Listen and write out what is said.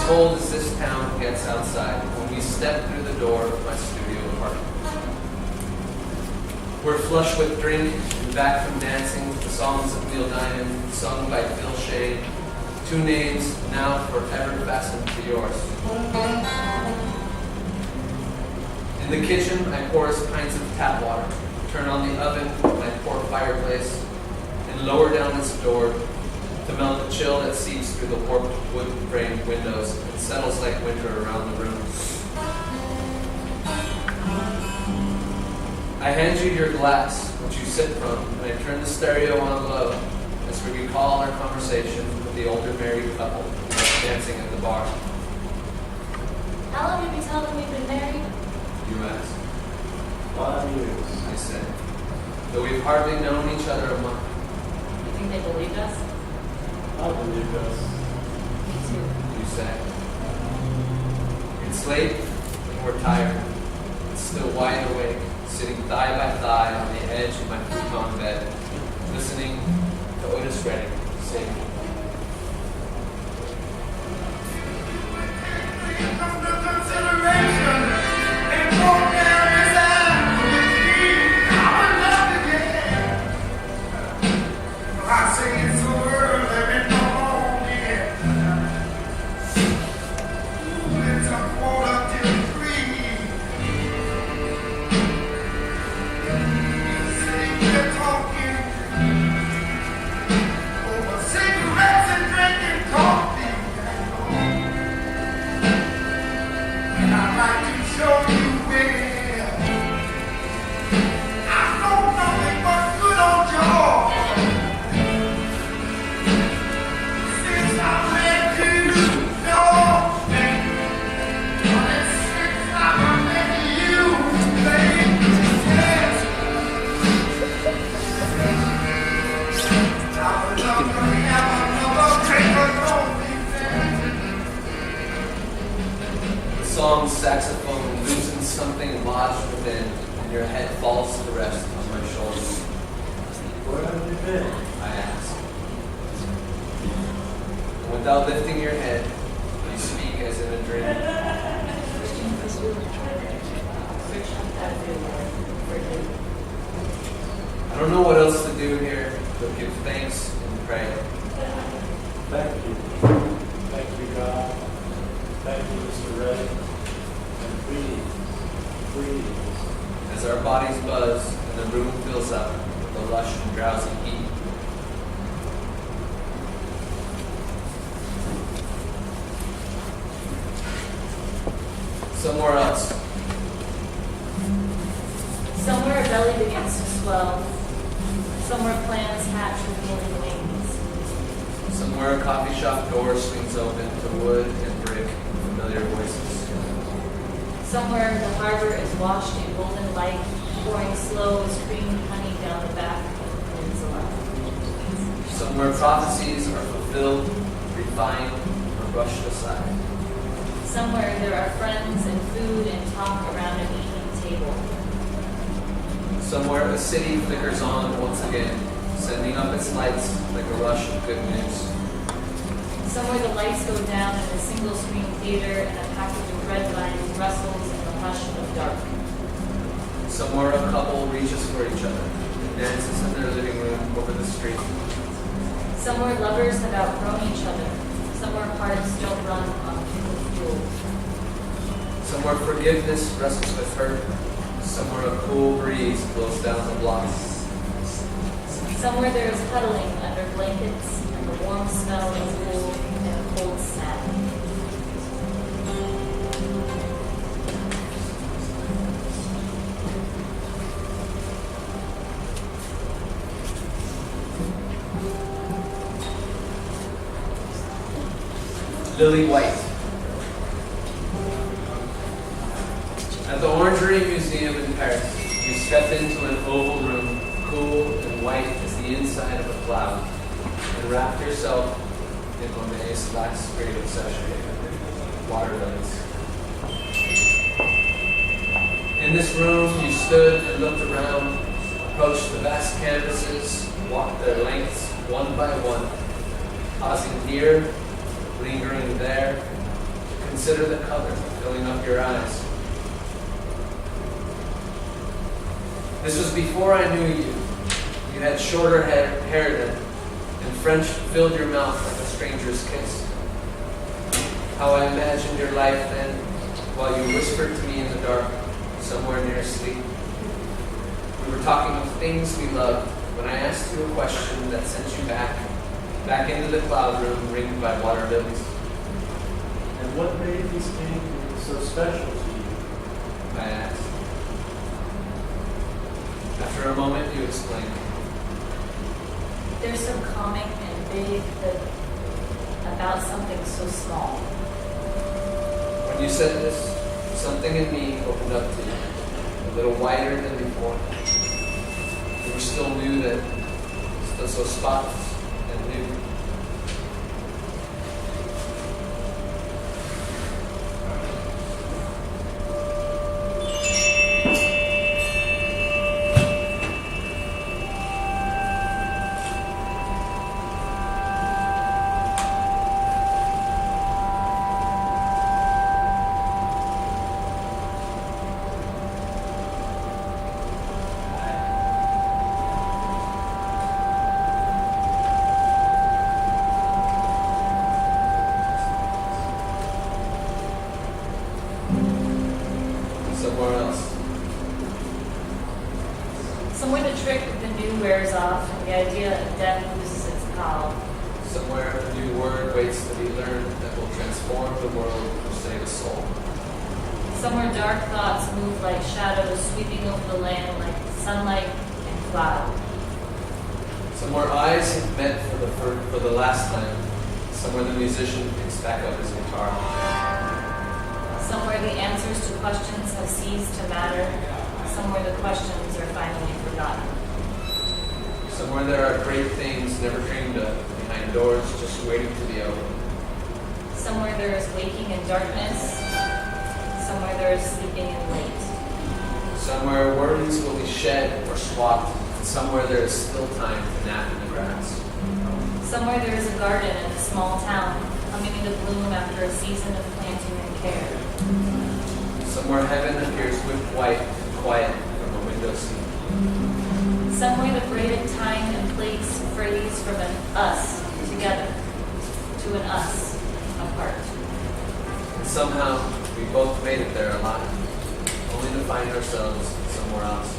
cold as this town gets outside when we step through the door of my studio apartment. We're flush with drink and back from dancing with the songs of Neil Diamond, sung by Phil Shane. Two names now forever fastened to yours. In the kitchen, I pour us pints of tap water, turn on the oven, I pour fireplace, and lower down its door to melt the chill that seeps through the warped wood-framed windows and settles like winter around the room. I hand you your glass, which you sip from, and I turn the stereo on low as we recall our conversation with the older married couple dancing at the bar. How long have you told them we've been married? You ask. 5 years. I say, though we've hardly known each other a month. You think they believed us? I believe us. Me too. You say. It's late and we're tired. It's still wide awake, sitting thigh by thigh on the edge of my futon bed, listening to Otis Redding sing. Song's saxophone loosens something lodged within, and your head falls to rest on my shoulder. Where have you been? I ask. And without lifting your head, you speak as in a dream. I don't know what else to do here but give thanks and pray. Thank you. Thank you, God. Thank you, Mr. Ray. And please. As our bodies buzz and the room fills up with the lush and drowsy heat. Somewhere else. Somewhere a belly begins to swell. Somewhere plans hatch with morning wings. Somewhere a coffee shop door swings open to wood and brick and familiar voices. Somewhere the harbor is washed in golden light, pouring slow as creamed honey down the back of the peninsula. Somewhere prophecies are fulfilled, refined, or brushed aside. Somewhere there are friends and food and talk around an evening table. Somewhere a city flickers on once again, sending up its lights like a rush of good news. Somewhere the lights go down in a single-screen theater and a package of red vines rustles in the hush of dark. Somewhere a couple reaches for each other and dances in their living room over the street. Somewhere lovers have outgrown each other. Somewhere hearts don't run on kindled fuel. Somewhere forgiveness wrestles with hurt. Somewhere a cool breeze blows down the block. Somewhere there is huddling under blankets and the warm smell of wool and a cold satin. Lily White. At the Orangery Museum in Paris, you step into an oval room, cool and white as the inside of a cloud, and wrap yourself in Monet's last great obsession, water lilies. In this room, you stood and looked around, approached the vast canvases, walked their lengths one by one, pausing here, lingering there, consider the color filling up your eyes. This was before I knew you. You had shorter hair then, and French filled your mouth like a stranger's kiss. How I imagined your life then, while you whispered to me in the dark, somewhere near sleep. We were talking of things we loved when I asked you a question that sent you back into the cloud room ringed by water lilies. And what made these paintings so special to you? I asked. After a moment, you explained. They're so comic and big that about something so small. When you said this, something in me opened up to you, a little wider than before. You were still new then, still so spotless and new. Somewhere else. Somewhere the trick of the new wears off and the idea of death loses its power. Somewhere a new word waits to be learned that will transform the world or save a soul. Somewhere dark thoughts move like shadows sweeping over the land like sunlight and cloud. Somewhere eyes have met for the last time. Somewhere the musician picks back up his guitar. Somewhere the answers to questions have ceased to matter. Somewhere the questions are finally forgotten. Somewhere there are great things never dreamed of behind doors just waiting to be opened. Somewhere there is waking in darkness. Somewhere there is sleeping in late. Somewhere worries will be shed or swapped. And somewhere there is still time to nap in the grass. Somewhere there is a garden in a small town, coming into bloom after a season of planting and care. Somewhere heaven appears with white and quiet from a window seat. Somewhere the braided time and plates freeze from an us together to an us apart. And somehow we both made it there alive, only to find ourselves somewhere else.